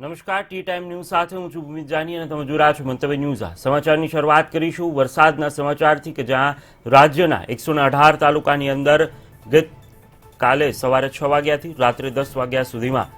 નમસ્કાર, T time news સાથે હું છું ભૂમિત જાની અને તમે જોઈ રહ્યા છો મંતવ્ય ન્યૂઝ. સમાચારની શરૂઆત કરીશું વરસાદના સમાચારથી કે જ્યાં રાજ્યના 118 તાલુકાની અંદર ગત કાલે સવારે 6 વાગ્યાથી રાત્રે 10 વાગ્યા સુધીમાં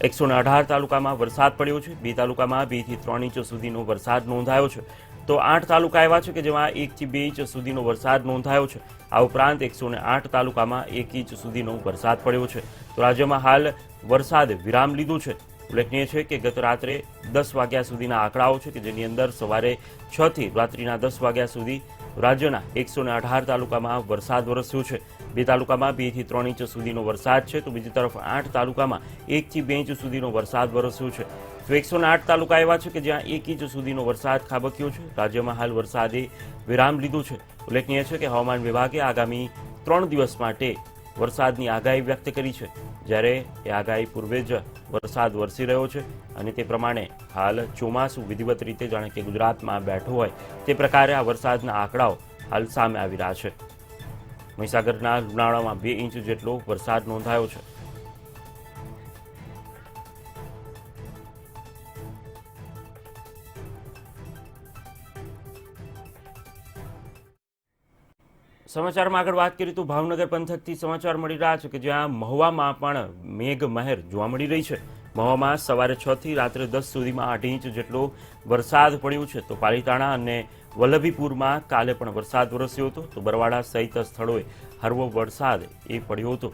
118 તાલુકામાં વરસાદ પડ્યો છે. 2 તાલુકામાં 2 થી 3 ઇંચ સુધીનો વરસાદ નોંધાયો છે. તો 8 તાલુકા એવા છે કે જેમાં 1 થી 2 ઇંચ સુધીનો વરસાદ નોંધાયો છે. આ ઉપરાંત 108 તાલુકામાં 1 ઇંચ સુધીનો વરસાદ પડ્યો છે. તો રાજ્યમાં હાલ વરસાદે વિરામ લીધું છે. ઉલ્લેખનીય છે કે ગત રાત્રે 10 વાગ્યા સુધીના આંકડાઓ છે કે જેની અંદર સવારે 6 થી રાત્રિના 10 વાગ્યા સુધી રાજ્યના 118 તાલુકામાં વરસાદ વરસ્યો છે. 2 તાલુકામાં 2 થી 3 ઇંચ સુધીનો વરસાદ છે, તો બીજી તરફ 8 તાલુકામાં 1 થી 2 ઇંચ સુધીનો વરસાદ વરસ્યો છે. તો 108 તાલુકા એવા છે કે જ્યાં 1 ઇંચ સુધીનો વરસાદ ખાબક્યો છે. રાજ્યમાં હાલ વરસાદે વિરામ લીધું છે. ઉલ્લેખનીય છે કે હવામાન વિભાગે આગામી 3 દિવસ માટે વરસાદની આગાહી વ્યક્ત કરી છે, જ્યારે એ આગાહી પૂર્વે જ વરસાદ વરસી રહ્યો છે અને તે પ્રમાણે હાલ ચોમાસું વિધિવત રીતે જાણે કે ગુજરાતમાં બેઠું હોય તે પ્રકારે આ વરસાદના આંકડાઓ હાલ સામે આવી રહ્યા છે. મહીસાગરના લુણાવાડામાં 2 ઇંચ જેટલો વરસાદ નોંધાયો છે. સમાચારમાં આગળ વાત કરીએ તો ભાવનગર પંથકથી સમાચાર મળી રહ્યા છે કે જ્યાં મહુવામાં પણ મેઘ મહેર જોવા મળી રહી છે. મહુવામાં સવારે 6 થી રાત્રે 10 સુધીમાં 8 ઇંચ જેટલો વરસાદ પડ્યો છે. તો પાલીતાણા અને વલ્લભીપુરમાં કાલે પણ વરસાદ વરસ્યો હતો. તો બરવાડા સહિત સ્થળોએ હળવો વરસાદ એ પડ્યો હતો.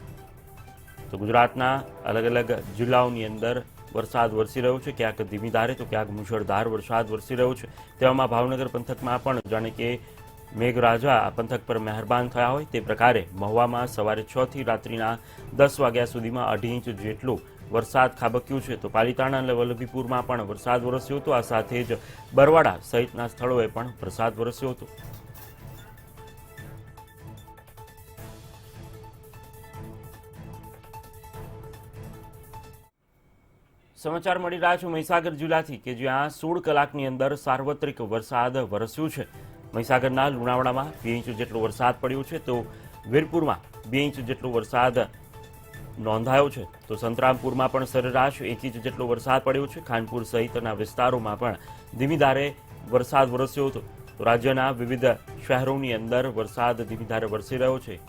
તો ગુજરાતના અલગ અલગ જિલ્લાઓની અંદર વરસાદ વરસી રહ્યો છે, ક્યાંક ધીમી ધારે તો ક્યાંક મુશળધાર વરસાદ વરસી રહ્યો છે. તેવામાં ભાવનગર પંથકમાં પણ જાણે કે મેઘરાજા આ પંથક પર મહેરબાન થયા હોય તે પ્રકારે મહુવામાં સવારે 6 થી રાત્રિના 10 વાગ્યા સુધીમાં 2.5 ઇંચ જેટલો વરસાદ ખાબક્યું છે. તો પાલીતાણા અને વલ્લભીપુરમાં પણ વરસાદ વરસ્યો હતો. આ સાથે જ બરવાડા સહિતના સ્થળોએ પણ વરસાદ વરસ્યો હતો. સમાચાર મળી રહ્યા છે મહીસાગર જિલ્લાથી કે જ્યાં 16 કલાકની અંદર સાર્વત્રિક વરસાદ વરસ્યો છે. મહીસાગરના લુણાવાડામાં 2 ઇંચ જેટલો વરસાદ પડ્યો છે. તો વીરપુરમાં 2 ઇંચ જેટલો વરસાદ નોંધાયો છે. તો સંતરામપુરમાં પણ સરેરાશ 1 ઇંચ જેટલો વરસાદ પડ્યો છે. ખાનપુર સહિતના વિસ્તારોમાં પણ ધીમી ધારે વરસાદ વરસ્યો હતો. તો રાજ્યના વિવિધ શહેરોની અંદર વરસાદ ધીમી ધારે વરસી રહ્યો છે.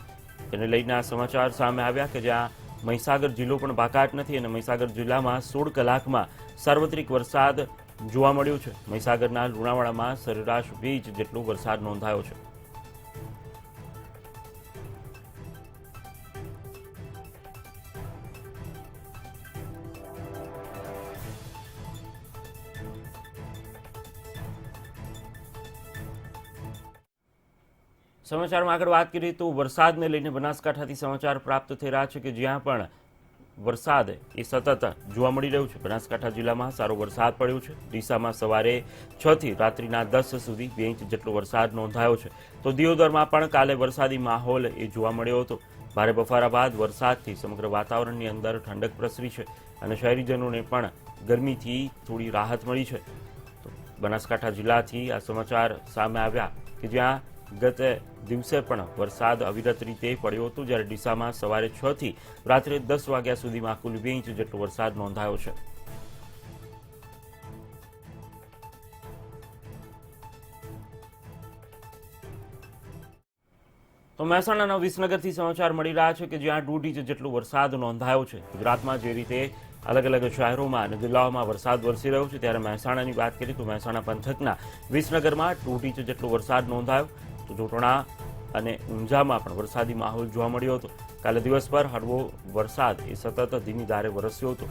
તેને લઈને આ સમાચાર સામે આવ્યા કે જ્યાં મહીસાગર જિલ્લો પણ બાકાત નથી અને મહીસાગર જિલ્લામાં 16 કલાકમાં સાર્વત્રિક વરસાદ જોવા મળ્યું છે. મહીસાગરના લુણાવાડામાં સરેરાશ 2 ઇંચ જેટલો વરસાદ નોંધાયો છે. સમાચારમાં આગળ વાત કરીએ તો વરસાદને લઈને બનાસકાંઠાથી સમાચાર પ્રાપ્ત થઈ રહ્યા છે કે જ્યાં પણ વરસાદ એ સતત જોવા મળી રહ્યું છે. બનાસકાંઠા જિલ્લામાં સારો વરસાદ પડ્યો છે. ડીસામાં સવારે 6 થી રાત્રિના 10 સુધી 2 ઇંચ જેટલો વરસાદ નોંધાયો છે. તો દિયોદરમાં પણ કાલે વરસાદી માહોલ એ જોવા મળ્યો હતો. ભારે બફારા બાદ વરસાદથી સમગ્ર વાતાવરણની અંદર ઠંડક પ્રસરી છે અને શહેરીજનોને પણ ગરમીથી થોડી રાહત મળી છે. તો બનાસકાંઠા જિલ્લાથી આ સમાચાર સામે આવ્યા કે જ્યાં ગત દિવસે પણ વરસાદ અવિરત રીતે પડ્યો હતો, જ્યારે ડીસામાં સવારે 6 થી રાત્રે 10 વાગ્યા સુધીમાં કુલ 2 ઇંચ જેટલો વરસાદ નોંધાયો છે. તો મહેસાણાના વિસનગરથી સમાચાર મળી રહ્યા છે કે જ્યાં 1.5 ઇંચ જેટલો વરસાદ નોંધાયો છે. ગુજરાતમાં જે રીતે અલગ અલગ શહેરોમાં અને જિલ્લાઓમાં વરસાદ વરસી રહ્યો છે, ત્યારે મહેસાણાની વાત કરીએ તો મહેસાણા પંથકના વિસનગરમાં 1.5 ઇંચ જેટલો વરસાદ નોંધાયો. તો જોટણા અને ઊંઝામાં પણ વરસાદી માહોલ જોવા મળ્યો હતો. કાલે દિવસભર હળવો વરસાદ એ સતત ધીમી ધારે વરસ્યો હતો.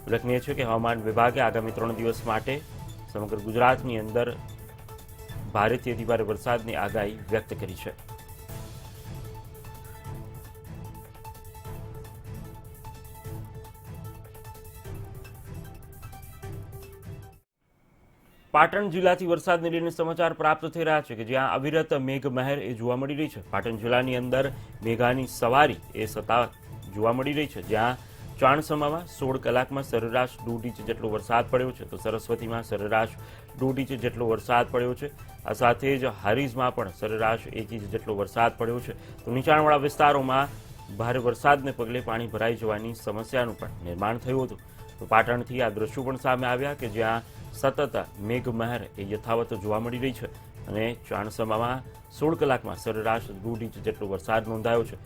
ઉલ્લેખનીય છે કે હવામાન વિભાગે આગામી 3 દિવસ માટે સમગ્ર ગુજરાતની અંદર ભારેથી અતિભારે વરસાદની આગાહી વ્યક્ત કરી છે. પાટણ જિલ્લાથી વરસાદને લઈને સમાચાર પ્રાપ્ત થઈ રહ્યા છે કે જ્યાં અવિરત મેઘ મહેર એ જોવા મળી રહી છે. પાટણ જિલ્લાની અંદર મેઘાની સવારી એ સત્તા જોવા મળી રહી છે, જ્યાં ચાણસમામાં 16 કલાકમાં સરેરાશ 1.5 ઇંચ જેટલો વરસાદ પડ્યો છે. તો સરસ્વતીમાં સરેરાશ 1.5 ઇંચ જેટલો વરસાદ પડ્યો છે. આ સાથે જ હારીજમાં પણ સરેરાશ 1 ઇંચ જેટલો વરસાદ પડ્યો છે. તો નીચાણવાળા વિસ્તારોમાં ભારે વરસાદને પગલે પાણી ભરાઈ જવાની સમસ્યાનું પણ નિર્માણ થયું હતું. તો પાટણથી આ દ્રશ્યો પણ સામે આવ્યા કે જ્યાં સતત મેઘમહેર એ યથાવત જોવા મળી રહી છે અને ચાણસમામાં 16 કલાકમાં સરેરાશ 2 ઇંચ જેટલો વરસાદ નોંધાયો છે,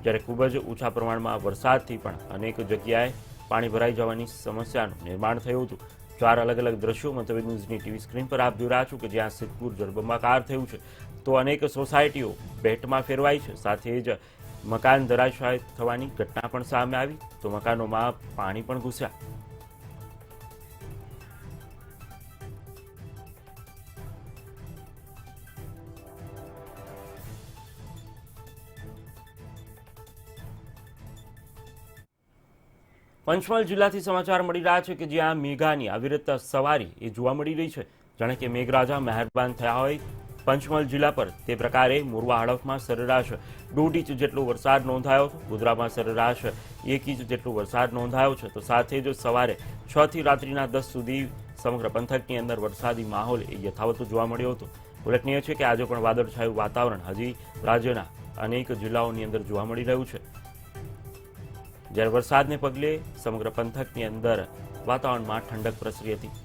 જ્યારે ખૂબ જ ઓછા પ્રમાણમાં વરસાદથી પણ અનેક જગ્યાએ પાણી ભરાઈ જવાની સમસ્યાનું નિર્માણ થયું હતું। 4 અલગ અલગ દ્રશ્યો મંતવ્ય ન્યૂઝની ટીવી સ્ક્રીન પર આપ જોઈ રહ્યા છો કે જ્યાં સિદ્ધપુર જળબંબાકાર થયું છે તો અનેક સોસાયટીઓ બેટમાં ફેરવાઈ છે, સાથે જ મકાન ધરાશાયી થવાની ઘટના પણ સામે આવી તો મકાનોમાં પાણી પણ ઘૂસ્યા। પંચમહાલ જિલ્લાથી સમાચાર મળી રહ્યા છે કે જ્યાં મેઘાની અવિરત સવારી એ જોવા મળી રહી છે, જાણે કે મેઘરાજા મહેરબાન થયા હોય પંચમહાલ જિલ્લા પર તે પ્રકારે મોરવા હડફમાં સરેરાશ 2 ઇંચ જેટલો વરસાદ નોંધાયો હતો, ગોધરામાં સરેરાશ 1 ઇંચ જેટલો વરસાદ નોંધાયો છે તો સાથે જ સવારે 6 થી રાત્રિના 10 સુધી સમગ્ર પંથકની અંદર વરસાદી માહોલ એ યથાવત જોવા મળ્યો હતો। ઉલ્લેખનીય છે કે આજે પણ વાદળછાયું વાતાવરણ હજી રાજ્યના અનેક જિલ્લાઓની અંદર જોવા મળી રહ્યું છે, જ્યારે વરસાદને પગલે સમગ્ર પંથકની અંદર વાતાવરણમાં ઠંડક પ્રસરી હતી।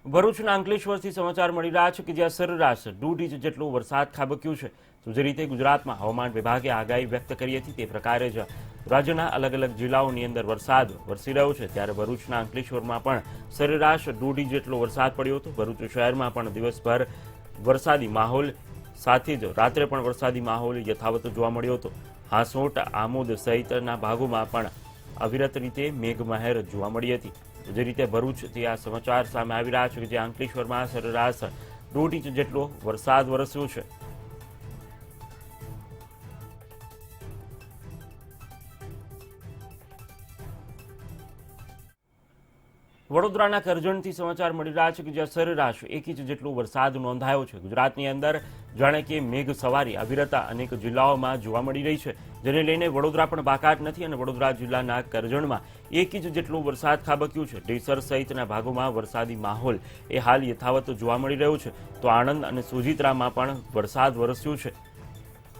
ભરૂચના અંકલેશ્વરથી સમાચાર મળી રહ્યા છે કે જ્યાં સરેરાશ 2 ઇંચ જેટલો વરસાદ ખાબક્યું છે તો જે રીતે ગુજરાતમાં હવામાન વિભાગે આગાહી વ્યક્ત કરી હતી તે પ્રકારે જ રાજ્યના અલગ અલગ જિલ્લાઓની અંદર વરસાદ વરસી રહ્યો છે, ત્યારે ભરૂચના અંકલેશ્વરમાં પણ સરેરાશ 2 ઇંચ જેટલો વરસાદ પડ્યો હતો। ભરૂચ શહેરમાં પણ દિવસભર વરસાદી માહોલ સાથે જ રાત્રે પણ વરસાદી માહોલ યથાવત જોવા મળ્યો હતો। હાંસોટ, આમોદ સહિતના ભાગોમાં પણ અવિરત રીતે મેઘમહેર જોવા મળી હતી। જે રીતે ભરૂચથી આ સમાચાર સામે આવી રહ્યા છે કે જ્યાં અંકલેશ્વરમાં સરેરાશ 2 ઇંચ જેટલો વરસાદ વરસ્યો છે। વડોદરાના કરજણથી સમાચાર મળી રહ્યા છે કે જ્યાં સરેરાશ 1 ઇંચ જેટલો વરસાદ નોંધાયો છે। ગુજરાતની અંદર જાણે કે મેઘ સવારી અવિરતા અનેક જિલ્લાઓમાં જોવા મળી રહી છે, જેને લઈને વડોદરા પણ બાકાત નથી અને વડોદરા જિલ્લાના કરજણમાં 1 ઇંચ જેટલો વરસાદ ખાબક્યું છે। ડેસર સહિતના ભાગોમાં વરસાદી માહોલ એ હાલ યથાવત જોવા મળી રહ્યો છે તો આણંદ અને સોજિત્રામાં પણ વરસાદ વરસ્યો છે।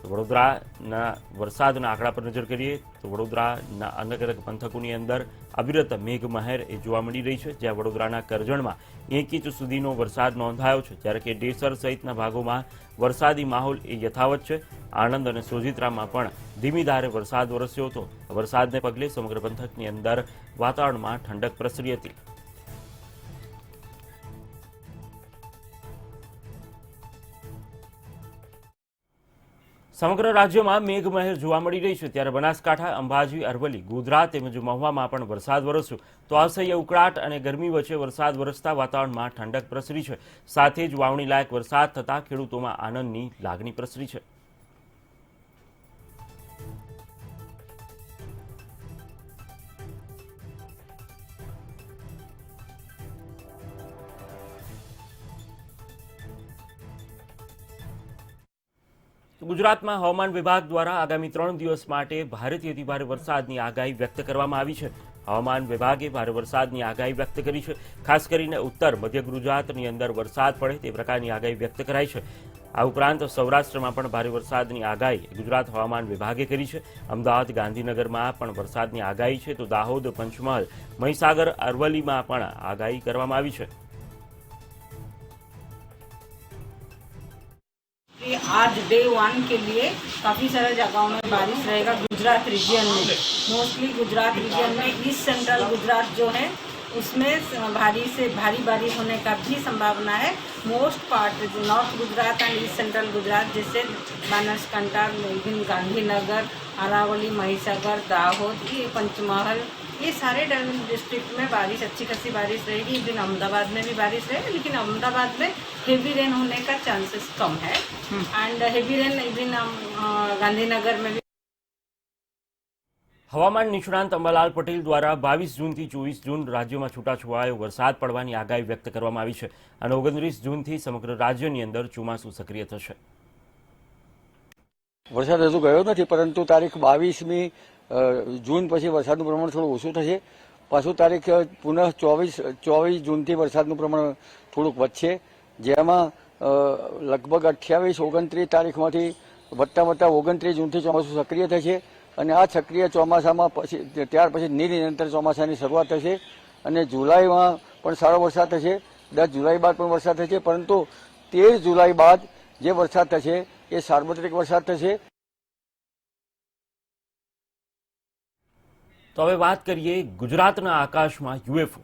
વડોદરાના વરસાદના આંકડા પર નજર કરીએ તો વડોદરાના અલગ અલગ પંથકોની અંદર અવિરત મેઘમહેર એ જોવા મળી રહી છે, જ્યાં વડોદરાના કરજણમાં 1 ઇંચ સુધીનો વરસાદ નોંધાયો છે, જ્યારે કે ડેસર સહિતના ભાગોમાં વરસાદી માહોલ એ યથાવત છે। આણંદ અને સોજિત્રામાં પણ ધીમી ધારે વરસાદ વરસ્યો હતો। વરસાદને પગલે સમગ્ર પંથકની અંદર વાતાવરણમાં ઠંડક પ્રસરી હતી। સમગ્ર રાજ્યમાં મેઘમહેર જોવા મળી રહી છે, ત્યારે બનાસકાંઠા, અંબાજી, અરવલ્લી, ગોધરા તેમજ મહુવામાં પણ વરસાદ વરસ્યો તો અસહ્ય ઉકળાટ અને ગરમી વચ્ચે વરસાદ વરસતા વાતાવરણમાં ઠંડક પ્રસરી છે, સાથે જ વાવણી લાયક વરસાદ થતાં ખેડૂતોમાં આનંદની લાગણી પ્રસરી છે। ગુજરાતમાં હવામાન વિભાગ દ્વારા આગામી 3 દિવસ માટે ભારેથી અતિભારે વરસાદની આગાહી વ્યક્ત કરવામાં આવી છે। હવામાન વિભાગે ભારે વરસાદની આગાહી વ્યક્ત કરી છે। ખાસ કરીને ઉત્તર મધ્ય ગુજરાતની અંદર વરસાદ પડે તે પ્રકારની આગાહી વ્યક્ત કરાઈ છે। આ ઉપરાંત સૌરાષ્ટ્રમાં પણ ભારે વરસાદની આગાહી ગુજરાત હવામાન વિભાગે કરી છે। અમદાવાદ, ગાંધીનગરમાં પણ વરસાદની આગાહી છે તો દાહોદ, પંચમહાલ, મહીસાગર, અરવલ્લીમાં પણ આગાહી કરવામાં આવી છે। आज डे 1 के लिए काफ़ी सारे जगहों में बारिश रहेगा। गुजरात रीजन में मोस्टली गुजरात रीजन में ईस्ट सेंट्रल गुजरात जो है उसमें भारी से भारी बारिश होने का भी संभावना है। Most part north Gujarat and east central Gujarat जैसे बनासकांठा, गांधीनगर, अरावली, महिसागर, दाहोद, ये पंचमहल, ये सारे डिस्ट्रिक्ट में बारिश अच्छी खासी बारिश रहेगी। इवन अहमदाबाद में भी बारिश रहेगी, लेकिन अहमदाबाद में हेवी रेन होने का चांसेस कम है and heavy rain even Gandhinagar में भी। હવામાન નિષ્ણાંત અંબાલાલ પટેલ દ્વારા 22 જૂનથી 24 જૂન રાજ્યમાં છૂટાછવાયો વરસાદ પડવાની આગાહી વ્યક્ત કરવામાં આવી છે અને 29 જૂનથી સમગ્ર રાજ્યની અંદર ચોમાસું સક્રિય થશે। વરસાદ હજુ ગયો નથી, પરંતુ તારીખ 22મી જૂન પછી વરસાદનું પ્રમાણ થોડું ઓછું થશે પાછું તારીખ પુનઃ 24 જૂનથી વરસાદનું પ્રમાણ થોડુંક વધશે, જેમાં લગભગ 28-29 તારીખમાંથી વધતા 29 જૂનથી ચોમાસું સક્રિય થશે અને આ સક્રિય ચોમાસામાં પછી ત્યાર પછી નિરંતર ચોમાસાની શરૂઆત થશે અને જુલાઈમાં પણ સારો વરસાદ થશે, 10 જુલાઈ બાદ પણ વરસાદ થશે, પરંતુ 13 જુલાઈ બાદ જે વરસાદ થશે એ સાર્વત્રિક વરસાદ થશે. તો હવે વાત કરીએ ગુજરાતના આકાશમાં યુએફઓ.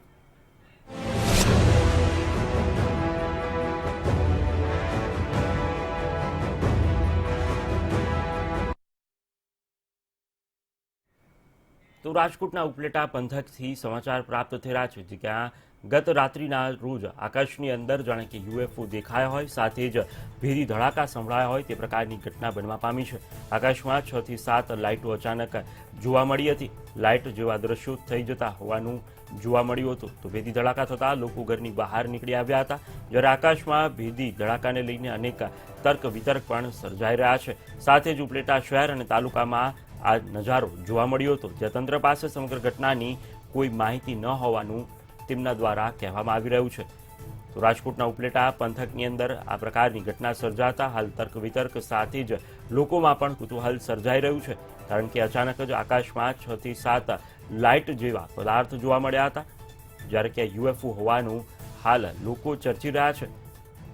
તો રાજકોટના ઉપલેટા પંથકથી સમાચાર પ્રાપ્ત થઈ રહ્યા છે, જ્યાં ગત રાત્રિના રોજ આકાશની અંદર જાણે કે યુએફઓ દેખાયા હોય, સાથે જ ભેદી ધડાકા સંભળાયા હોય તે પ્રકારની ઘટના બનવા પામી છે. આકાશમાં 6 થી 7 લાઇટો અચાનક જોવા મળી હતી. લાઇટ જેવા દ્રશ્યો થઈ જતા હોવાનું જોવા મળ્યું હતું. તો ભેદી ધડાકા થતાં લોકો ઘરની બહાર નીકળી આવ્યા હતા. જ્યારે આકાશમાં ભેદી ધડાકાને લઈને અનેક તર્ક વિતર્ક પણ સર્જાઈ રહ્યા છે. સાથે જ ઉપલેટા શહેર અને તાલુકામાં આ નજારો જોવા મળ્યો હતો, જ્યાં તંત્ર પાસે સમગ્ર ઘટનાની કોઈ માહિતી ન હોવાનું તેમના દ્વારા કહેવામાં આવી રહ્યું છે. તો રાજકોટના ઉપલેટા પંથકની અંદર આ પ્રકારની ઘટના સર્જાતા હાલ તર્ક વિતર્ક સાથે જ લોકોમાં પણ કુતૂહલ સર્જાઈ રહ્યું છે, કારણ કે અચાનક જ આકાશમાં 6 થી 7 લાઇટ જેવા પદાર્થ જોવા મળ્યા હતા, જ્યારે કે યુએફઓ હોવાનું હાલ લોકો ચર્ચી રહ્યા છે.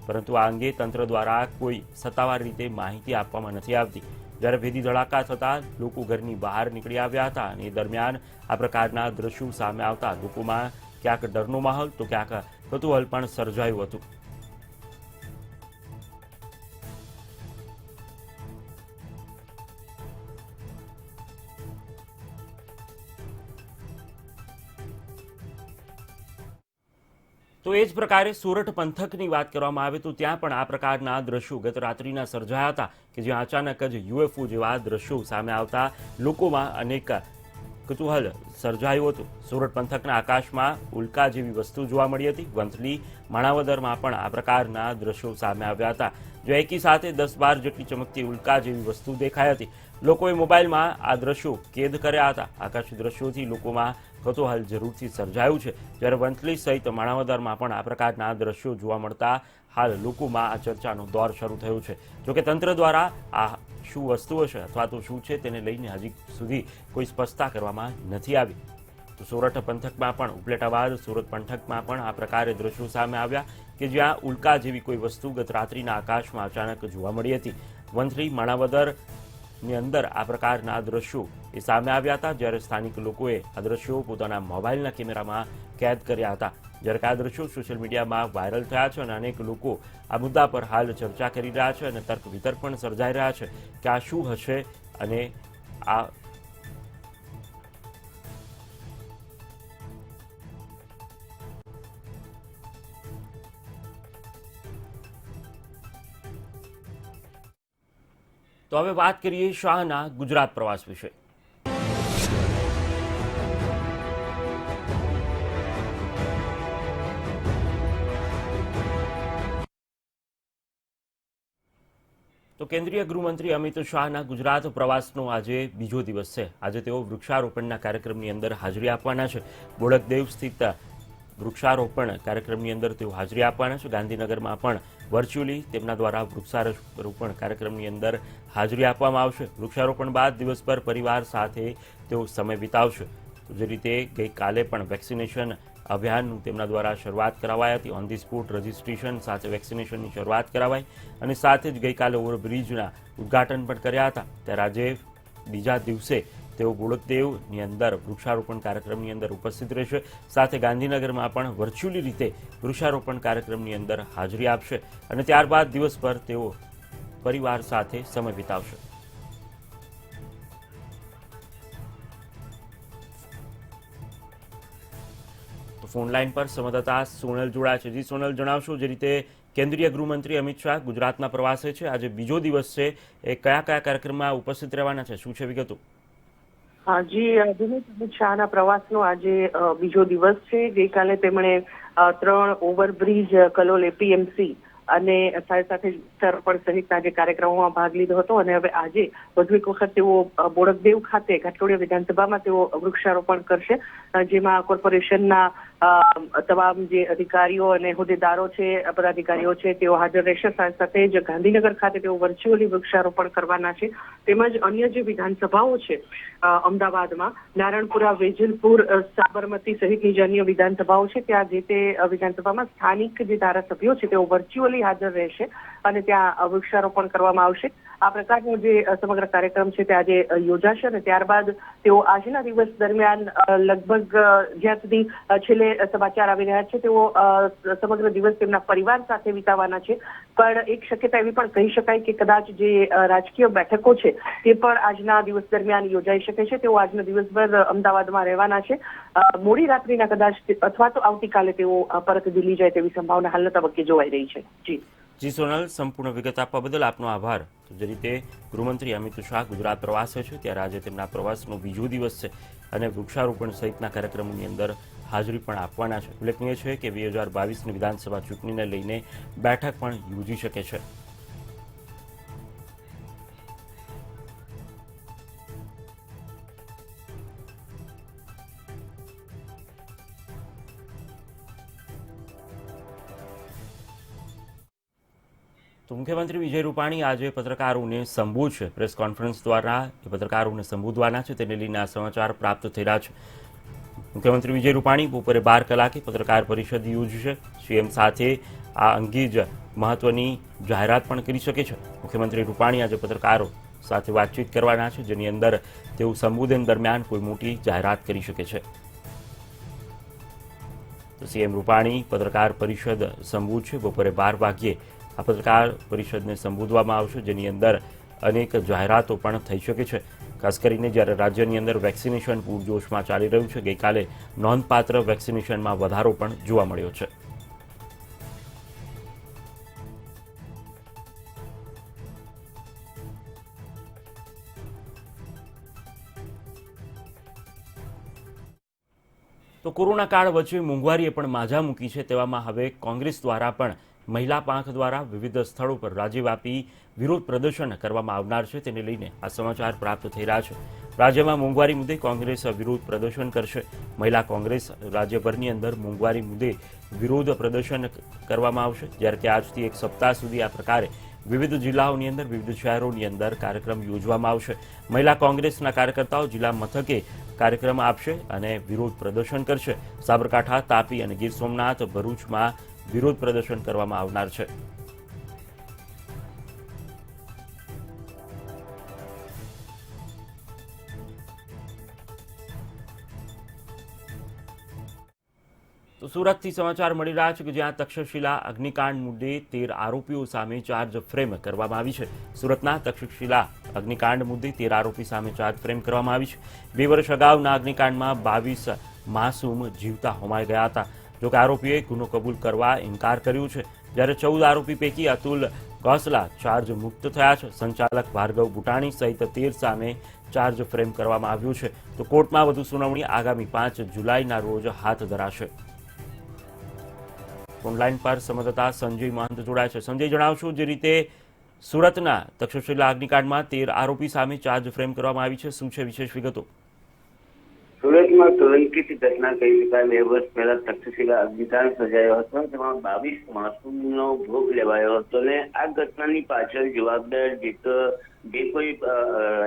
પરંતુ આ અંગે તંત્ર દ્વારા કોઈ સત્તાવાર રીતે માહિતી આપવામાં નથી આવતી. જ્યારે ભેદી ધડાકા થતાં લોકો ઘરની બહાર નીકળી આવ્યા હતા અને એ દરમિયાન આ પ્રકારના દ્રશ્યો સામે આવતા લોકોમાં ક્યાંક ડરનો માહોલ તો ક્યાંક કુતૂહલ પણ સર્જાયું હતું. તો એ જ પ્રકારે સોરઠ પંથકની વાત કરવામાં આવે તો ત્યાં પણ આ પ્રકારના દ્રશ્યો ગત રાત્રિના સર્જાયા હતા, કે જ્યાં અચાનક જ યુએફઓ જેવા દ્રશ્યો સામે આવતા લોકોમાં અનેક કુતૂહલ સર્જાયું હતું. સોરઠ પંથકના આકાશમાં ઉલ્કા જેવી વસ્તુ જોવા મળી હતી. વંથલી માણાવદરમાં પણ આ પ્રકારના દ્રશ્યો સામે આવ્યા હતા, જો એકી સાથે 10-12 જેટલી ચમકતી ઉલ્કા જેવી વસ્તુ દેખાઈ હતી. લોકોએ મોબાઈલમાં આ દ્રશ્યો કેદ કર્યા હતા. આકાશી દ્રશ્યોથી લોકોમાં કુતૂહલ જરૂરથી સર્જાયું છે. જ્યારે વંથલી સહિત માણાવદરમાં પણ આ પ્રકારના દ્રશ્યો જોવા મળતા હાલ લોકોમાં આ ચર્ચાનો દોર શરૂ થયો છે. જોકે તંત્ર દ્વારા આ શું વસ્તુઓ છે અથવા તો શું છે તેને લઈને હજી સુધી કોઈ સ્પષ્ટતા કરવામાં નથી આવી. તો સોરઠ પંથકમાં પણ ઉપલેટા બાદ સુરત પંથકમાં પણ આ પ્રકારે દ્રશ્યો સામે આવ્યા, કે જ્યાં ઉલ્કા જેવી કોઈ વસ્તુ ગત રાત્રિના આકાશમાં અચાનક જોવા મળી હતી. વંથલી માણાવદરની અંદર આ પ્રકારના દ્રશ્યો એ સામે આવ્યા હતા, જ્યારે સ્થાનિક લોકોએ આ દ્રશ્યો પોતાના મોબાઈલના કેમેરામાં કેદ કર્યા હતા. જ્યારે આ દ્રશ્યો સોશિયલ મીડિયામાં વાયરલ થયા છે અને અનેક લોકો આ મુદ્દા પર હાલ ચર્ચા કરી રહ્યા છે અને તર્ક વિતર્ક પણ સર્જાઈ રહ્યા છે કે આ શું હશે અને આ તો હવે વાત કરીએ શાહના ગુજરાત પ્રવાસ વિશે. તો કેન્દ્રીય ગૃહમંત્રી અમિત શાહના ગુજરાત પ્રવાસનો આજે બીજો દિવસ છે. આજે તેઓ વૃક્ષારોપણના કાર્યક્રમની અંદર હાજરી આપવાના છે. બોડકદેવ સ્થિત વૃક્ષારોપણ કાર્યક્રમની અંદર તેઓ હાજરી આપવાના છે. ગાંધીનગરમાં પણ વર્ચ્યુઅલી તેમના દ્વારા વૃક્ષારોપણ કાર્યક્રમની અંદર હાજરી આપવામાં આવશે. વૃક્ષારોપણ બાદ દિવસભર પરિવાર સાથે તેઓ સમય વિતાવશે. જે રીતે ગઈકાલે પણ વેક્સિનેશન અભિયાનનું તેમના દ્વારા શરૂઆત કરાવાઈ હતી. ઓન ધી સ્પોટ રજિસ્ટ્રેશન સાથે વેક્સિનેશનની શરૂઆત કરાવાઈ અને સાથે જ ગઈકાલે ઓવરબ્રિજના ઉદ્ઘાટન પણ કર્યા હતા. ત્યારે આજે બીજા દિવસે તેઓ બોડકદેવની અંદર વૃક્ષારોપણ કાર્યક્રમની અંદર ઉપસ્થિત રહેશે. સાથે ગાંધીનગરમાં પણ વર્ચ્યુઅલી રીતે વૃક્ષારોપણ કાર્યક્રમની અંદર હાજરી આપશે અને ત્યારબાદ દિવસભર તેઓ પરિવાર સાથે સમય વિતાવશે. તો ફોન લાઈન પર સંવાદદાતા સોનલ જોડાય છે. જી સોનલ, જણાવશો જે રીતે કેન્દ્રીય ગૃહમંત્રી અમિત શાહ ગુજરાતના પ્રવાસે છે, આજે બીજો દિવસ છે, એ કયા કયા કાર્યક્રમમાં ઉપસ્થિત રહેવાના છે, શું છે વિગતો? જી અમિત શાહના પ્રવાસનો આજે બીજો દિવસ છે. ગઈકાલે તેમણે 3 ઓવરબ્રિજ કલોલ એપીએમસી અને સાથે સાથે તર્પણ સહિતના જે કાર્યક્રમોમાં ભાગ લીધો હતો અને હવે આજે વધુ એક વખત તેઓ બોડકદેવ ખાતે ઘાટલોડિયા વિધાનસભામાં તેઓ વૃક્ષારોપણ કરશે, જેમાં કોર્પોરેશનના તમામ જે અધિકારીઓ અને હોદ્દેદારો છે, પદાધિકારીઓ છે, તેઓ હાજર રહેશે. સાથે સાથે જ ગાંધીનગર ખાતે તેઓ વર્ચ્યુઅલી વૃક્ષારોપણ કરવાના છે. તેમજ અન્ય જે વિધાનસભાઓ છે અમદાવાદમાં નારણપુરા, વેજલપુર, સાબરમતી સહિતની જે અન્ય વિધાનસભાઓ છે ત્યાં જે તે વિધાનસભામાં સ્થાનિક જે ધારાસભ્યો છે તેઓ વર્ચ્યુઅલી હાજર રહેશે અને ત્યાં વૃક્ષારોપણ કરવામાં આવશે. આ પ્રકારનો જે સમગ્ર કાર્યક્રમ છે તે આજે યોજાશે અને ત્યારબાદ તેઓ આજના દિવસ દરમિયાન લગભગ જ્યાં સુધી છેલ્લે સમાચાર આવી રહ્યા છે તેઓ સમગ્ર દિવસ તેમના પરિવાર સાથે વિતાવવાના છે. પણ એક શક્યતા એવી પણ કહી શકાય કે કદાચ જે રાજકીય બેઠકો છે તે પણ આજના દિવસ દરમિયાન યોજાઈ શકે છે. તેઓ આજના દિવસભર અમદાવાદમાં રહેવાના છે. મોડી રાત્રિના કદાચ અથવા તો આવતીકાલે તેઓ પરત દિલ્હી જાય તેવી સંભાવના હાલના તબક્કે જોવાઈ રહી છે. જી સોનલ, સંપૂર્ણ વિગત આપવા બદલ આપનો આભાર. તો જે રીતે ગૃહમંત્રી અમિત શાહ ગુજરાત પ્રવાસે છે ત્યારે આજે તેમના પ્રવાસનો બીજો દિવસ છે અને વૃક્ષારોપણ સહિતના કાર્યક્રમોની અંદર હાજરી પણ આપવાના છે. ઉલ્લેખનીય છે કે 2022ની વિધાનસભા ચૂંટણીને લઈને બેઠક પણ યોજી શકે છે. તો મુખ્યમંત્રી વિજય રૂપાણી આજે પત્રકારોને સંબોધશે. પ્રેસ કોન્ફરન્સ દ્વારા એ પત્રકારોને સંબોધવાના છે, તેને લઈને આ સમાચાર પ્રાપ્ત થઈ રહ્યા છે. મુખ્યમંત્રી વિજય રૂપાણી બપોરે 12 કલાકે પત્રકાર પરિષદ યોજશે. સીએમ સાથે આ અંગે જ મહત્વની જાહેરાત પણ કરી શકે છે. મુખ્યમંત્રી રૂપાણી આજે પત્રકારો સાથે વાતચીત કરવાના છે, જેની અંદર તેઓ સંબોધન દરમિયાન કોઈ મોટી જાહેરાત કરી શકે છે. તો સીએમ રૂપાણી પત્રકાર પરિષદ સંબોધશે. બપોરે 12 વાગ્યે આ પત્રકાર પરિષદને સંબોધવામાં આવશે, જેની અંદર અનેક જાહેરાતો પણ થઈ શકે છે. ખાસ કરીને જ્યારે રાજ્યની અંદર વેક્સિનેશન પૂરજોશમાં ચાલી રહ્યું છે, ગઈકાલે નોંધપાત્ર વેક્સિનેશનમાં વધારો પણ જોવા મળ્યો છે. તો કોરોના કાળ વચ્ચે મોંઘવારીએ પણ માઝા મૂકી છે. તેવામાં હવે કોંગ્રેસ દ્વારા પણ મહિલા પાંખ દ્વારા વિવિધ સ્થળો પર રાજ્યવ્યાપી વિરોધ પ્રદર્શન કરવામાં આવનાર છે. તેને લઈને આ સમાચાર પ્રાપ્ત થઈ રહ્યા છે. રાજ્યમાં મોંઘવારી મુદ્દે કોંગ્રેસ વિરોધ પ્રદર્શન કરશે. મહિલા કોંગ્રેસ રાજ્યભરની અંદર મોંઘવારી મુદ્દે વિરોધ પ્રદર્શન કરવામાં આવશે, જ્યારે કે આજથી એક સપ્તાહ સુધી આ પ્રકારે વિવિધ જિલ્લાઓની અંદર, વિવિધ શહેરોની અંદર કાર્યક્રમ યોજવામાં આવશે. મહિલા કોંગ્રેસના કાર્યકર્તાઓ જિલ્લા મથકે કાર્યક્રમ આપશે અને વિરોધ પ્રદર્શન કરશે. સાબરકાંઠા, તાપી અને ગીર સોમનાથ, ભરૂચમાં વિરોધ પ્રદર્શન કરવામાં આવનાર છે. તો સુરતથી સમાચાર મળી રહ્યા છે કે જ્યાં તક્ષશિલા અગ્નિકાંડ મુદ્દે 13 આરોપીઓ સામે ચાર્જ ફ્રેમ કરવામાં આવી છે. સુરતના તક્ષશિલા અગ્નિકાંડ મુદ્દે 13 આરોપી સામે ચાર્જ ફ્રેમ કરવામાં આવી છે. 2 વર્ષ અગાઉના અગ્નિકાંડમાં 22 માસૂમ જીવતા હોમાઈ ગયા હતા. જોકે આરોપીએ ગુનો કબૂલ કરવા ઇનકાર કર્યો છે, જ્યારે 14 આરોપી પૈકી અતુલ ગોસલા ચાર્જ મુક્ત થયા છે. સંચાલક ભાર્ગવ બુટાણી સહિત 13 સામે ચાર્જ ફ્રેમ કરવામાં આવ્યું છે. તો કોર્ટમાં વધુ સુનાવણી આગામી 5 જુલાઈના રોજ હાથ ધરાશે. ઓનલાઈન પર સંવાદદાતા સંજય મહંત જોડાય છે. સંજય, જણાવશો જે રીતે સુરતના તક્ષશિલા અગ્નિકાંડમાં 13 આરોપી સામે ચાર્જ ફ્રેમ કરવામાં આવી છે, શું છે વિશેષ વિગતો? સુરતમાં કલંકિત ઘટના કહી શકાય. 2 વર્ષ પહેલા તક્ષશિલા અગ્નિકાંડ સર્જાયો હતો, તેમાં 22 માસૂમનો ભોગ લેવાયો હતો અને આ ઘટનાની પાછળ જવાબદાર જે કોઈ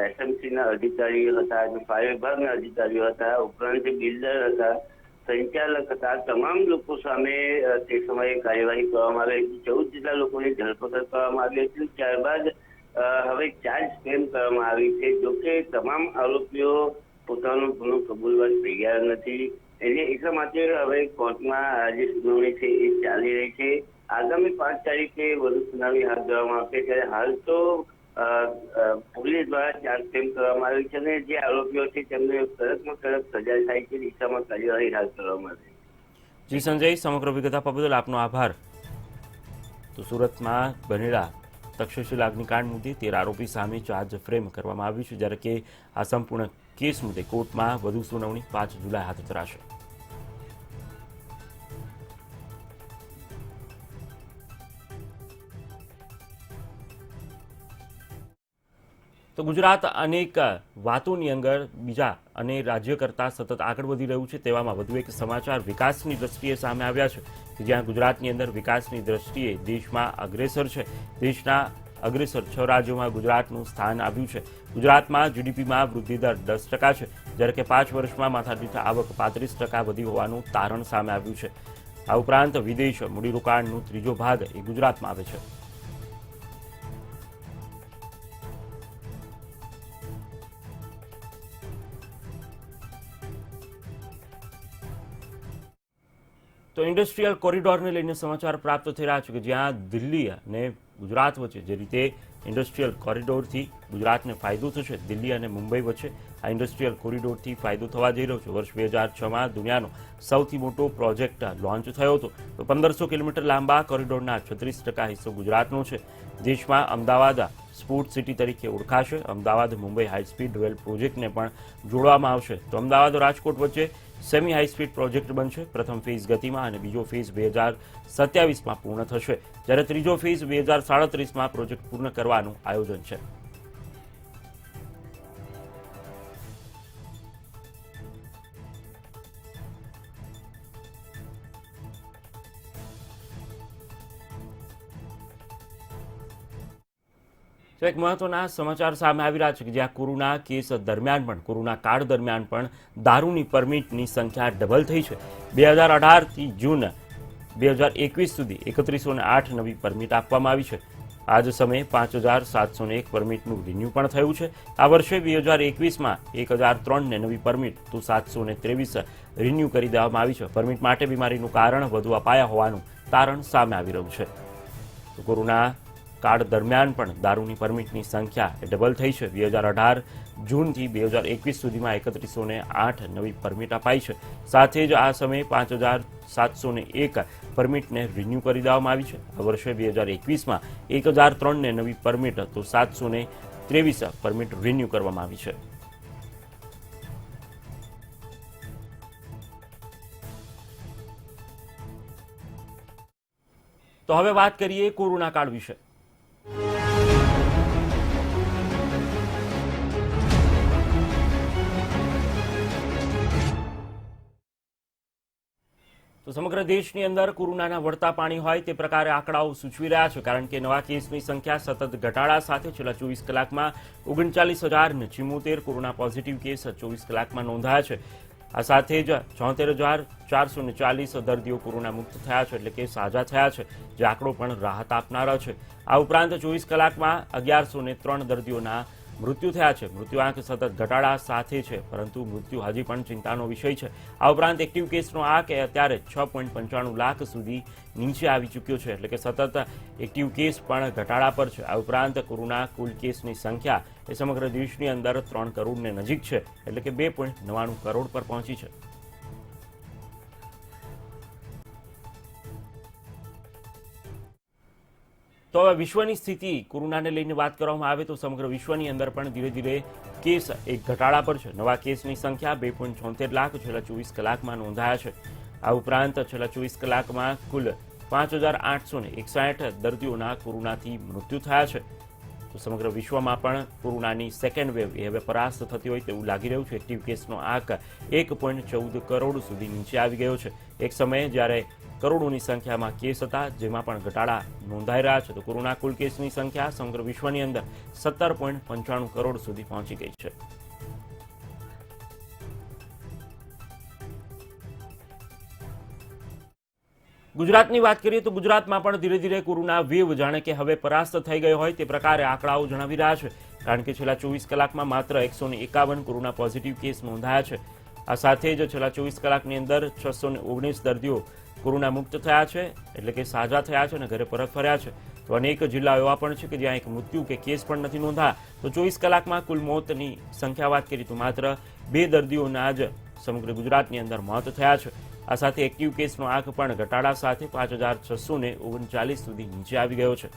એસએમસીના અધિકારીઓ હતા, ફાયર વિભાગના અધિકારીઓ હતા, ઉપરાંત જે બિલ્ડર હતા, સંચાલક હતા, તમામ લોકો સામે તે સમયે કાર્યવાહી કરવામાં આવી હતી. 14 જેટલા લોકોની ધરપકડ કરવામાં આવી હતી. ત્યારબાદ હવે ચાર્જ ફ્રેમ કરવામાં આવી છે. જોકે તમામ આરોપીઓ પોતાનો ગુનો કબૂલવા તૈયાર નથી. એટલા માટે હવે કોર્ટમાં આજે સુનાવણી છે એ ચાલી રહી છે. આગામી 5 તારીખે વધુ સુનાવણી હાથ ધરવામાં આવશે. ત્યારે હાલ તો પોલીસ દ્વારા ચાર્જ ફ્રેમ કરવામાં આવી છે અને જે આરોપીઓ છે તેમને કડકમાં કડક સજા થાય તે દિશામાં કાર્યવાહી હાથ ધરવામાં આવી. જી સંજય, સમગ્ર વિગત આપવા બદલ આપનો આભાર. તો સુરતમાં બનેલા તક્ષશિલા અગ્નિકાંડ મુદ્દે 13 આરોપી સામે ચાર્જ ફ્રેમ કરવામાં આવ્યું છે, જ્યારે કે આ સંપૂર્ણ કેસ મુદ્દે કોર્ટમાં વધુ સુનાવણી 5 જુલાઈ હાથ ધરાશે. તો ગુજરાત અનેક વાતોની અંદર બીજા અને રાજ્ય કરતાં સતત આગળ વધી રહ્યું છે. તેવામાં વધુ એક સમાચાર વિકાસની દ્રષ્ટિએ સામે આવ્યા છે કે જ્યાં ગુજરાતની અંદર વિકાસની દ્રષ્ટિએ દેશમાં અગ્રેસર છે. દેશના અગ્રેસર 6 રાજ્યોમાં ગુજરાતનું સ્થાન આવ્યું છે. ગુજરાતમાં જીડીપીમાં વૃદ્ધિદર 10% છે, જ્યારે કે 5 વર્ષમાં માથાદીઠ આવક 35% વધી હોવાનું તારણ સામે આવ્યું છે. આ ઉપરાંત વિદેશ મૂડીરોકાણનો ત્રીજો ભાગ એ ગુજરાતમાં આવે છે. તો ઇન્ડસ્ટ્રીયલ કોરિડોરને લઈને સમાચાર પ્રાપ્ત થઈ રહ્યા છે કે જ્યાં દિલ્હી અને ગુજરાત વચ્ચે જે રીતે ઇન્ડસ્ટ્રીયલ કોરિડોરથી ગુજરાતને ફાયદો થશે, દિલ્હી અને મુંબઈ વચ્ચે આ ઇન્ડસ્ટ્રીયલ કોરિડોરથી ફાયદો થવા જઈ રહ્યો છે. વર્ષ 2006માં દુનિયાનો સૌથી મોટો પ્રોજેક્ટ લોન્ચ થયો હતો. તો 1500 કિલોમીટર લાંબા કોરિડોરના 36% હિસ્સો ગુજરાતનો છે. દેશમાં અમદાવાદ સ્પોર્ટ સિટી તરીકે ઓળખાશે. અમદાવાદ મુંબઈ હાઈસ્પીડ રેલ પ્રોજેક્ટને પણ જોડવામાં આવશે. તો અમદાવાદ રાજકોટ વચ્ચે સેમી હાઈસ્પીડ પ્રોજેક્ટ બનશે. પ્રથમ ફેઝ ગતિમાં અને બીજો ફેઝ 2027માં પૂર્ણ થશે, જ્યારે ત્રીજો ફેઝ 2037માં પ્રોજેક્ટ પૂર્ણ કરવાનું આયોજન છે. તો એક મહત્વના સમાચાર સામે આવી રહ્યા છે કે જ્યાં કોરોના કેસ દરમિયાન પણ, કોરોના કાળ દરમિયાન પણ દારૂની પરમિટની સંખ્યા ડબલ થઈ છે. 2018થી જૂન 2021 સુધી 3108 નવી પરમિટ આપવામાં આવી છે. આ જ સમયે 5701 પરમિટનું રિન્યુ પણ થયું છે. આ વર્ષે 2021માં 1003ને નવી પરમિટ તો 723 રિન્યુ કરી દેવામાં આવી છે. પરમિટ માટે બીમારીનું કારણ વધુ અપાયા હોવાનું તારણ સામે આવી રહ્યું છે. તો કોરોના કાળ દરમિયાન પણ દારૂની પરમિટની સંખ્યા ડબલ થઈ છે. 2018 જૂનથી 2021 સુધીમાં 3108 નવી પરમિટ અપાઈ છે. સાથે જ આ સમયે 5701 પરમિટને રિન્યુ કરી દેવામાં આવી છે. આ વર્ષે 2021માં 1003ને નવી પરમિટ તો 723 પરમિટ રિન્યુ કરવામાં આવી છે. તો હવે વાત કરીએ કોરોના કાળ વિશે. તો સમગ્ર દેશની અંદર કોરોનાના વળતા પાણી હોય તે પ્રકારે આંકડાઓ સૂચવી રહ્યા છે, કારણ કે નવા કેસની સંખ્યા સતત ઘટાડા સાથે છેલ્લા 24 કલાકમાં 39,074 કોરોના પોઝિટિવ કેસ 24 કલાકમાં નોંધાયા છે. આ સાથે જ 74,440 દર્દીઓ કોરોના મુક્ત થયા છે, એટલે કે સાજા થયા છે, જે આંકડો પણ રાહત આપનારો છે. આ ઉપરાંત 24 કલાકમાં 1103 દર્દીઓના મૃત્યુ થયા છે. મૃત્યુઆંક સતત ઘટાડા સાથે છે, પરંતુ મૃત્યુ હજી પણ ચિંતાનો વિષય છે. આ ઉપરાંત એક્ટિવ કેસનો આંક અત્યારે 6.95 લાખ સુધી નીચે આવી ચૂક્યો છે, એટલે કે સતત એક્ટિવ કેસ પણ ઘટાડા પર છે. આ ઉપરાંત કોરોના કુલ કેસની સંખ્યા એ સમગ્ર દેશની અંદર 3 કરોડને નજીક છે, એટલે કે 2.99 કરોડ પર પહોંચી છે. તો હવે વિશ્વની સ્થિતિ કોરોનાને લઈને વાત કરવામાં આવે તો સમગ્ર વિશ્વની અંદર પણ ધીરે ધીરે કેસ એક ઘટાડા પર છે. નવા કેસની સંખ્યા 2.76 લાખ છેલ્લા 24 કલાકમાં નોંધાયા છે. આ ઉપરાંત છેલ્લા 24 કલાકમાં કુલ 5,861 દર્દીઓના કોરોનાથી મૃત્યુ થયા છે. તો સમગ્ર વિશ્વમાં પણ કોરોનાની સેકન્ડ વેવ એ હવે પરાસ્ત થતી હોય તેવું લાગી રહ્યું છે. એક્ટિવ કેસનો આંક 1.14 કરોડ સુધી નીચે આવી ગયો છે. એક સમયે જ્યારે કરોડોની સંખ્યામાં કેસ હતા, જેમાં પણ ઘટાડા નોંધાઈ રહ્યા છે. તો કોરોના કુલ કેસની સંખ્યા સમગ્ર વિશ્વની અંદર 17.95 કરોડ સુધી પહોંચી ગઈ છે. ગુજરાતની વાત કરીએ તો ગુજરાતમાં પણ ધીરે ધીરે કોરોના વેવ જાણે કે હવે પરાસ્ત થઈ ગયો હોય તે પ્રકારે આંકડાઓ જણાવી રહ્યા છે, કારણ કે છેલ્લા 24 કલાકમાં માત્ર 151 કોરોના પોઝિટિવ કેસ નોંધાયા છે. આ સાથે જ છેલ્લા 24 કલાકની અંદર 619 દર્દીઓ કોરોના મુક્ત થયા છે, એટલે કે સાજા થયા છે અને ઘરે પરત ફર્યા છે. તો અનેક જિલ્લા એવા પણ છે કે જ્યાં એક મૃત્યુ કે કેસ પણ નથી નોંધાયા. તો 24 કલાકમાં કુલ મોતની સંખ્યા વાત કરીએ તો માત્ર 2 દર્દીઓના જ સમગ્ર ગુજરાતની અંદર મોત થયા છે. આ સાથે એક્ટિવ કેસનો આંક પણ ઘટાડા સાથે 5,639 સુધી નીચે આવી ગયો છે.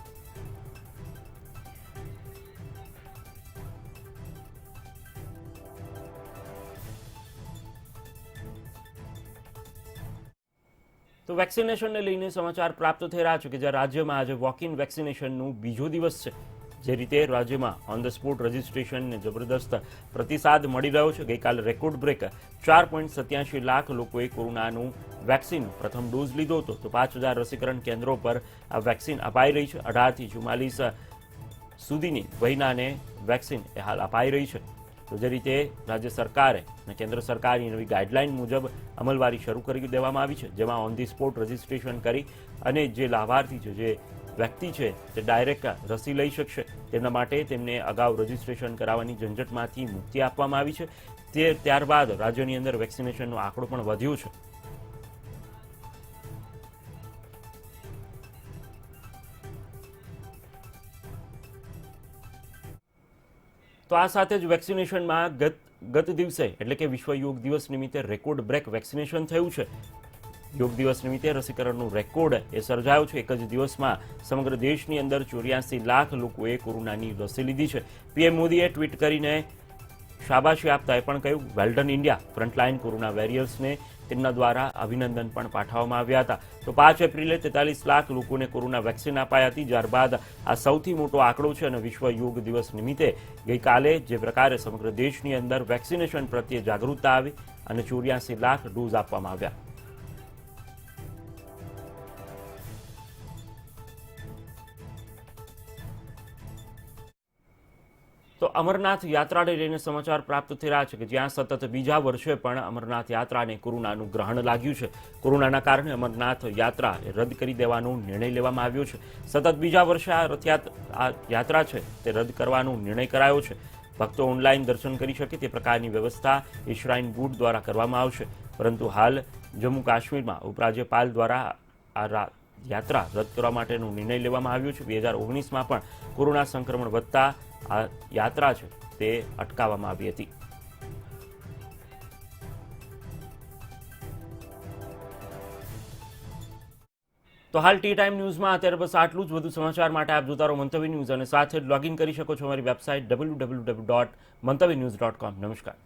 તો વેક્સિનેશનને લઈને સમાચાર પ્રાપ્ત થઈ રહ્યા છે કે જ્યાં રાજ્યમાં આજે વોક ઇન વેક્સિનેશનનું બીજો દિવસ છે, જે રીતે રાજ્યમાં ઓન ધ સ્પોટ રજીસ્ટ્રેશનને જબરદસ્ત પ્રતિસાદ મળી રહ્યો છે. ગઈકાલે રેકોર્ડ બ્રેક 4.87 લાખ લોકોએ કોરોનાનું વેક્સિન પ્રથમ ડોઝ લીધો હતો. તો 5,000 રસીકરણ કેન્દ્રો પર આ વેક્સિન અપાઈ રહી છે. 18 થી 44 સુધીની વયનાને વેક્સિન એ હાલ અપાઈ રહી છે. તો જે રીતે રાજ્ય સરકારે અને કેન્દ્ર સરકારની નવી ગાઈડલાઈન મુજબ અમલવારી શરૂ કરી દેવામાં આવી છે, જેમાં ઓન ધી સ્પોટ રજીસ્ટ્રેશન કરી અને જે લાભાર્થી છે, જે વ્યક્તિ છે તે ડાયરેક્ટ રસી લઈ શકશે. તેમના માટે તેમને અગાઉ રજીસ્ટ્રેશન કરાવવાની ઝંઝટમાંથી મુક્તિ આપવામાં આવી છે. ત્યારબાદ રાજ્યની અંદર વેક્સિનેશનનો આંકડો પણ વધ્યો છે. તો આ સાથે જ વેક્સિનેશનમાં ગત દિવસે એટલે કે વિશ્વ યોગ દિવસ નિમિત્તે રેકોર્ડ બ્રેક વેક્સિનેશન થયું છે. યોગ દિવસ નિમિત્તે રસીકરણનું રેકોર્ડ એ સર્જાયો છે. એક જ દિવસમાં સમગ્ર દેશની અંદર 84 લાખ લોકોએ કોરોનાની રસી લીધી છે. પીએમ મોદીએ ટ્વીટ કરીને શાબાશી આપતા એ પણ કહ્યું, well done India. Frontline corona વોરિયર્સને તેમના દ્વારા અભિનંદન પણ પાઠવવામાં આવ્યા હતા. તો 5 એપ્રિલે 43 લાખ લોકોને કોરોના વેક્સિન અપાઈ હતી. ત્યારબાદ આ સૌથી મોટો આંકડો છે અને વિશ્વ યોગ દિવસ નિમિત્તે ગઈકાલે જે પ્રકારે સમગ્ર દેશની અંદર વેક્સિનેશન પ્રત્યે જાગૃતતા આવી અને 84 લાખ ડોઝ આપવામાં આવ્યા. તો અમરનાથ યાત્રાને લઈને સમાચાર પ્રાપ્ત થઈ રહ્યા છે કે જ્યાં સતત બીજા વર્ષે પણ અમરનાથ યાત્રાને કોરોનાનું ગ્રહણ લાગ્યું છે. કોરોનાના કારણે અમરનાથ યાત્રા રદ કરી દેવાનો નિર્ણય લેવામાં આવ્યો છે. સતત બીજા વર્ષે આ યાત્રા છે તે રદ કરવાનો નિર્ણય કરાયો છે. ભક્તો ઓનલાઈન દર્શન કરી શકે તે પ્રકારની વ્યવસ્થા એ શ્રાઇન બોર્ડ દ્વારા કરવામાં આવશે. પરંતુ હાલ જમ્મુ કાશ્મીરમાં ઉપરાજ્યપાલ દ્વારા આ યાત્રા રદ કરવા માટેનો નિર્ણય લેવામાં આવ્યો છે. 2019માં પણ કોરોના સંક્રમણ વધતા આ યાત્રા છે તે અટકાવવામાં આવી હતી. તો હાલ ટી ટાઈમ ન્યૂઝમાં અત્યારે બસ આટલું જ. વધુ સમાચાર માટે આપ જોતા રહો મંતવ્ય ન્યૂઝ અને સાથે જ લોગિન કરી શકો છો અમારી વેબસાઇટ www.mantavynews.com. નમસ્કાર.